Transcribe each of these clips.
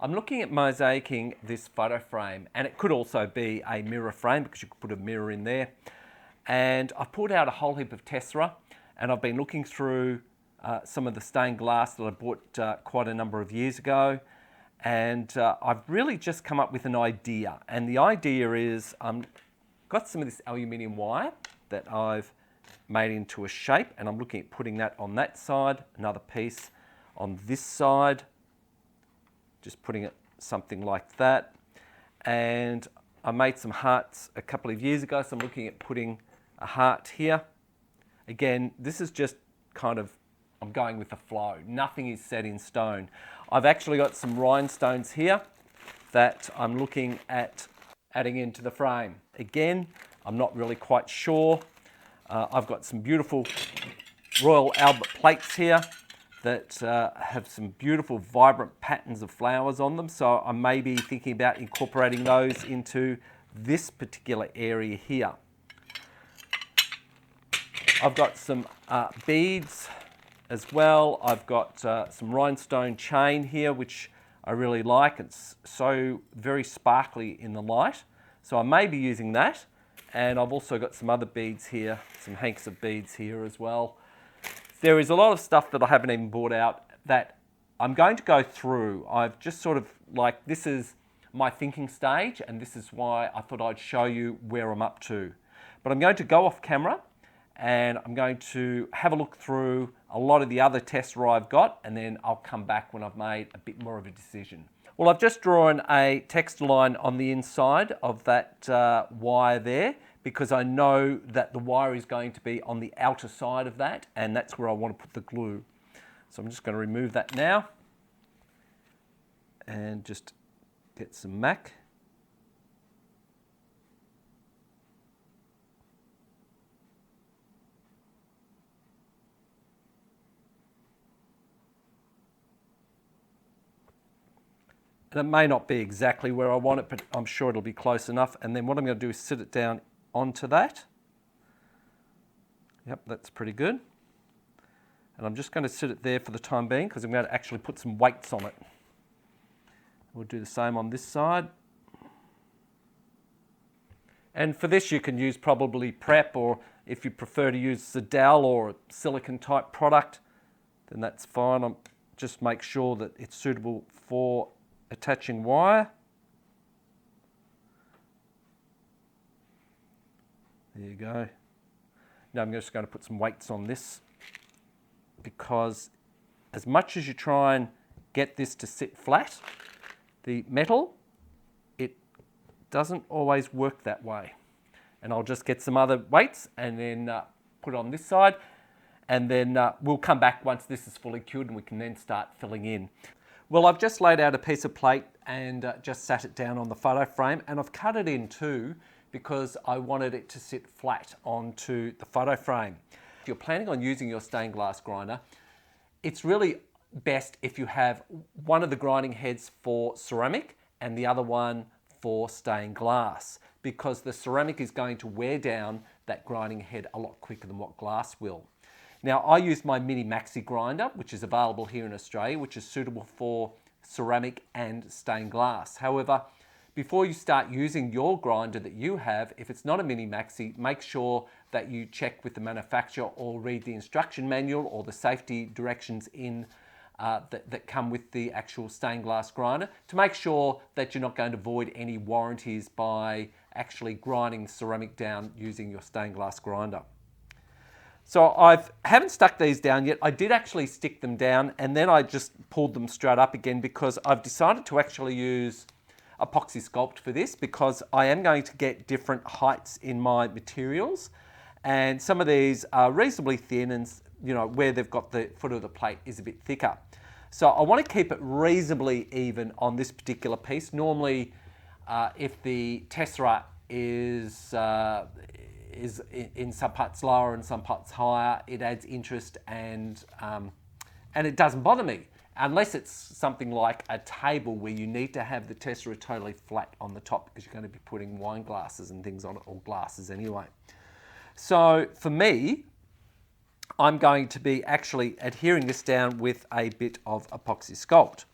I'm looking at mosaicing this photo frame, and it could also be a mirror frame because you could put a mirror in there. And I've pulled out a whole heap of tessera, and I've been looking through some of the stained glass that I bought quite a number of years ago. And I've really just come up with an idea. And the idea is I've got some of this aluminium wire that I've made into a shape, and I'm looking at putting that on that side, another piece on this side, just putting it something like that. And I made some hearts a couple of years ago, so I'm looking at putting a heart here. Again, this is just kind of, I'm going with the flow. Nothing is set in stone. I've actually got some rhinestones here that I'm looking at adding into the frame. Again, I'm not really quite sure. I've got some beautiful Royal Albert plates here that have some beautiful vibrant patterns of flowers on them. So I may be thinking about incorporating those into this particular area here. I've got some beads as well. I've got some rhinestone chain here, which I really like. It's so very sparkly in the light. So I may be using that. And I've also got some other beads here, some hanks of beads here as well. There is a lot of stuff that I haven't even bought out that I'm going to go through. I've just sort of like, this is my thinking stage, and this is why I thought I'd show you where I'm up to. But I'm going to go off camera, and I'm going to have a look through a lot of the other tessera I've got, and then I'll come back when I've made a bit more of a decision. Well, I've just drawn a texture line on the inside of that wire there, because I know that the wire is going to be on the outer side of that, and that's where I want to put the glue. So I'm just going to remove that now and just get some MAC. And it may not be exactly where I want it, but I'm sure it'll be close enough. And then what I'm going to do is sit it down onto that. Yep, that's pretty good. And I'm just going to sit it there for the time being because I'm going to actually put some weights on it. We'll do the same on this side. And for this you can use probably prep, or if you prefer to use Sedal or a silicone type product, then that's fine. I'm just make sure that it's suitable for attaching wire. There you go. Now I'm just going to put some weights on this, because as much as you try and get this to sit flat, the metal, it doesn't always work that way. And I'll just get some other weights and then put it on this side, and then we'll come back once this is fully cured and we can then start filling in. Well, I've just laid out a piece of plate and just sat it down on the photo frame, and I've cut it in two because I wanted it to sit flat onto the photo frame. If you're planning on using your stained glass grinder, it's really best if you have one of the grinding heads for ceramic and the other one for stained glass, because the ceramic is going to wear down that grinding head a lot quicker than what glass will. Now, I use my mini maxi grinder, which is available here in Australia, which is suitable for ceramic and stained glass. However, before you start using your grinder that you have, if it's not a mini maxi, make sure that you check with the manufacturer or read the instruction manual or the safety directions in that come with the actual stained glass grinder, to make sure that you're not going to void any warranties by actually grinding ceramic down using your stained glass grinder. So I haven't stuck these down yet. I did actually stick them down, and then I just pulled them straight up again, because I've decided to actually use Epoxy Sculpt for this, because I am going to get different heights in my materials, and some of these are reasonably thin, and where they've got the foot of the plate is a bit thicker. So I want to keep it reasonably even on this particular piece. Normally, if the tessera is in some parts lower and some parts higher, it adds interest, and it doesn't bother me, unless it's something like a table where you need to have the tessera totally flat on the top, because you're going to be putting wine glasses and things on it, or glasses anyway. So for me, I'm going to be actually adhering this down with a bit of Epoxy Sculpt.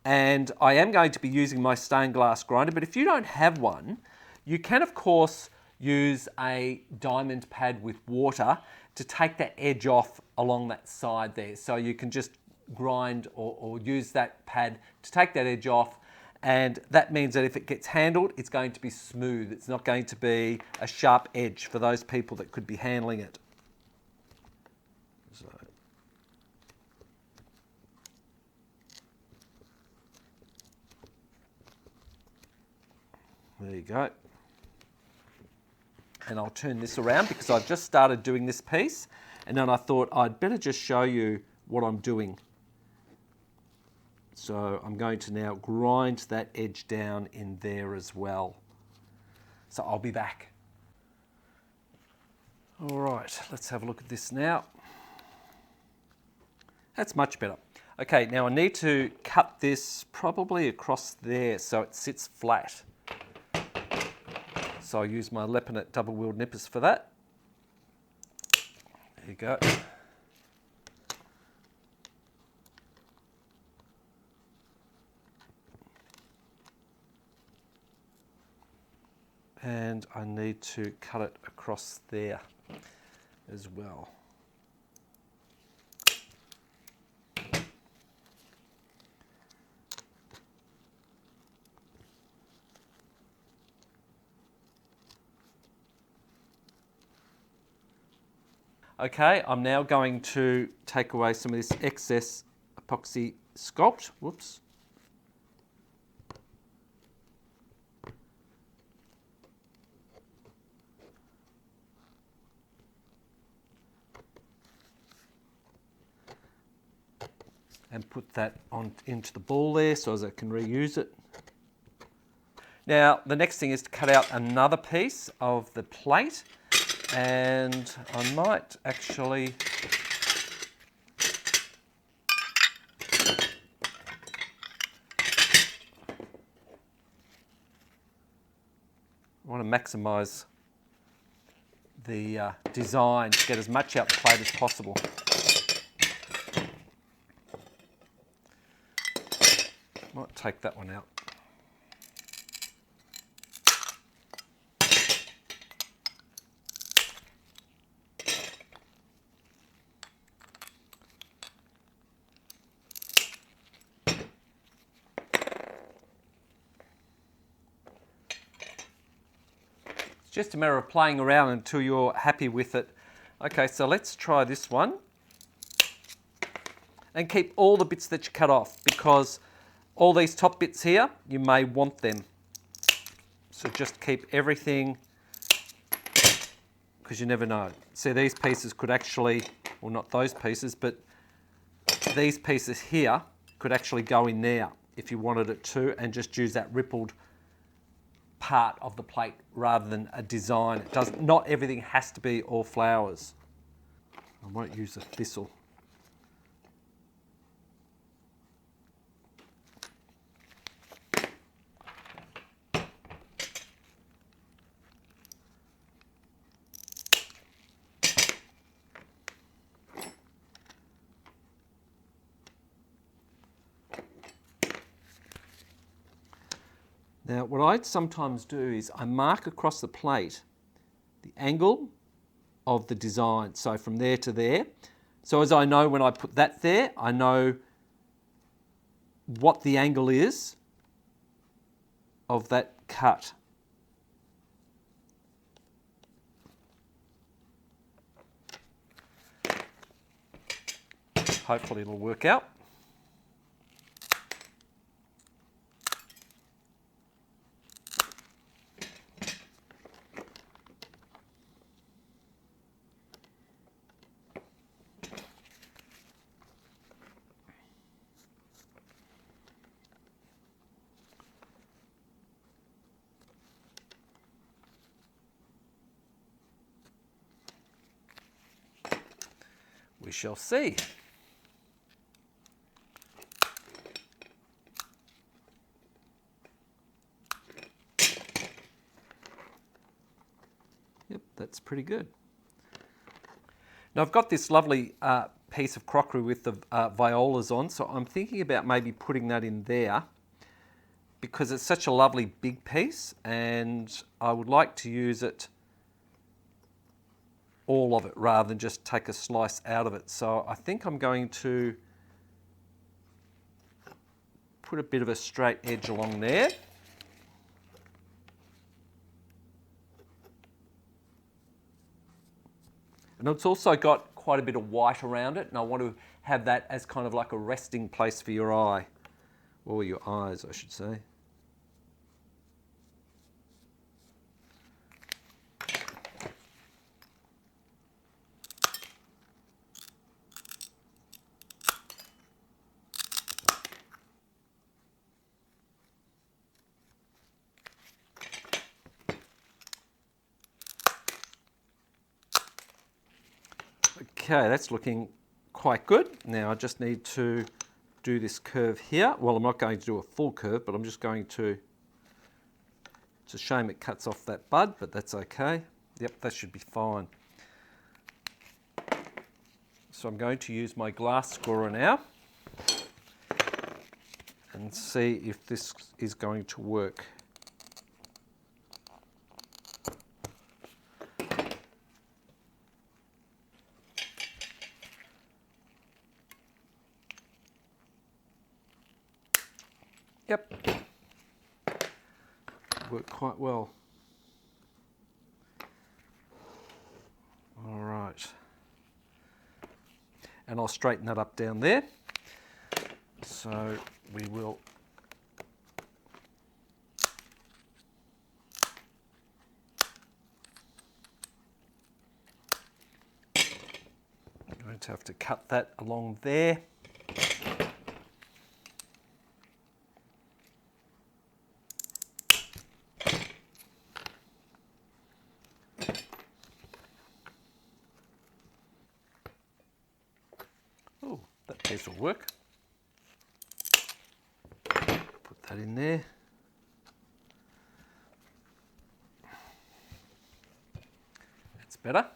And I am going to be using my stained glass grinder, but if you don't have one, you can of course use a diamond pad with water to take that edge off along that side there. So you can just grind or use that pad to take that edge off, and that means that if it gets handled, it's going to be smooth. It's not going to be a sharp edge for those people that could be handling it. So. There you go. And I'll turn this around because I've just started doing this piece, and then I thought I'd better just show you what I'm doing. So I'm going to now grind that edge down in there as well. So I'll be back. All right, let's have a look at this now. That's much better. Okay, now I need to cut this probably across there so it sits flat. So I use my Lepinette double-wheeled nippers for that. There you go. And I need to cut it across there as well. Okay, I'm now going to take away some of this excess epoxy sculpt. Whoops. And put that on into the ball there so as I can reuse it. Now, the next thing is to cut out another piece of the plate, and I might actually want to maximise the design to get as much out the plate as possible. Might take that one out. It's just a matter of playing around until you're happy with it. Okay, so let's try this one. And keep all the bits that you cut off, because all these top bits here, you may want them. So just keep everything, because you never know. See, these pieces could actually, well, not those pieces, but these pieces here could actually go in there if you wanted it to, and just use that rippled part of the plate rather than a design. It does, not everything has to be all flowers. I won't use a thistle. Now, what I sometimes do is I mark across the plate the angle of the design, so from there to there. So as I know when I put that there, I know what the angle is of that cut. Hopefully it'll work out. We shall see. Yep, that's pretty good. Now I've got this lovely piece of crockery with the violas on, so I'm thinking about maybe putting that in there because it's such a lovely big piece and I would like to use it, all of it, rather than just take a slice out of it. So I think I'm going to put a bit of a straight edge along there. And it's also got quite a bit of white around it, and I want to have that as kind of like a resting place for your eye, or your eyes, I should say. Okay, that's looking quite good. Now I just need to do this curve here. Well, I'm not going to do a full curve, but I'm just going to, it's a shame it cuts off that bud, but that's okay. Yep, that should be fine. So I'm going to use my glass scorer now and see if this is going to work. Yep, worked quite well. All right, and I'll straighten that up down there. So we will I'm going to have to cut that along there. Oh, that piece will work. Put that in there. That's better.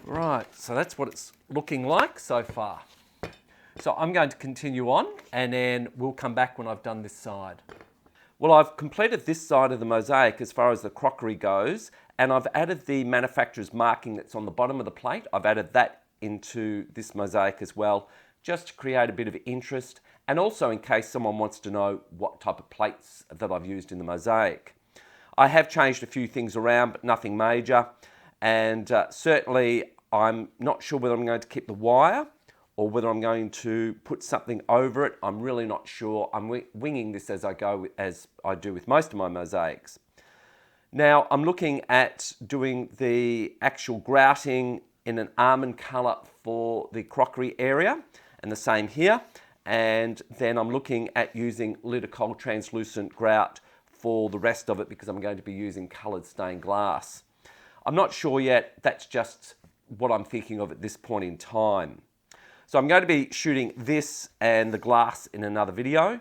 Right, so that's what it's looking like so far. So I'm going to continue on and then we'll come back when I've done this side. Well, I've completed this side of the mosaic as far as the crockery goes, and I've added the manufacturer's marking that's on the bottom of the plate. I've added that into this mosaic as well, just to create a bit of interest, and also in case someone wants to know what type of plates that I've used in the mosaic. I have changed a few things around, but nothing major, and certainly I'm not sure whether I'm going to keep the wire or whether I'm going to put something over it. I'm really not sure. I'm winging this as I go, as I do with most of my mosaics. Now I'm looking at doing the actual grouting in an almond colour for the crockery area, and the same here. And then I'm looking at using Litokol Translucent Grout for the rest of it because I'm going to be using coloured stained glass. I'm not sure yet. That's just what I'm thinking of at this point in time. So I'm going to be shooting this and the glass in another video.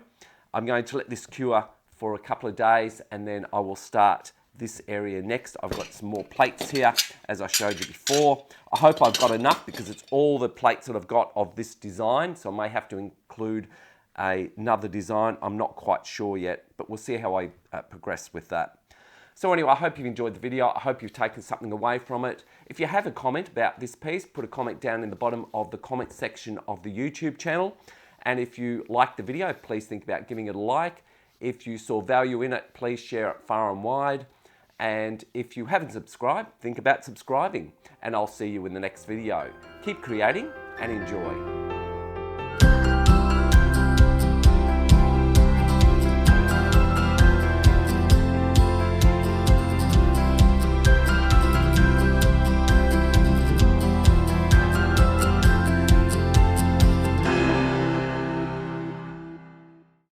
I'm going to let this cure for a couple of days and then I will start this area next. I've got some more plates here as I showed you before. I hope I've got enough because it's all the plates that I've got of this design, so I may have to include another design. I'm not quite sure yet, but we'll see how I progress with that. So anyway, I hope you've enjoyed the video. I hope you've taken something away from it. If you have a comment about this piece, put a comment down in the bottom of the comment section of the YouTube channel. And if you liked the video, please think about giving it a like. If you saw value in it, please share it far and wide. And if you haven't subscribed, think about subscribing. And I'll see you in the next video. Keep creating and enjoy.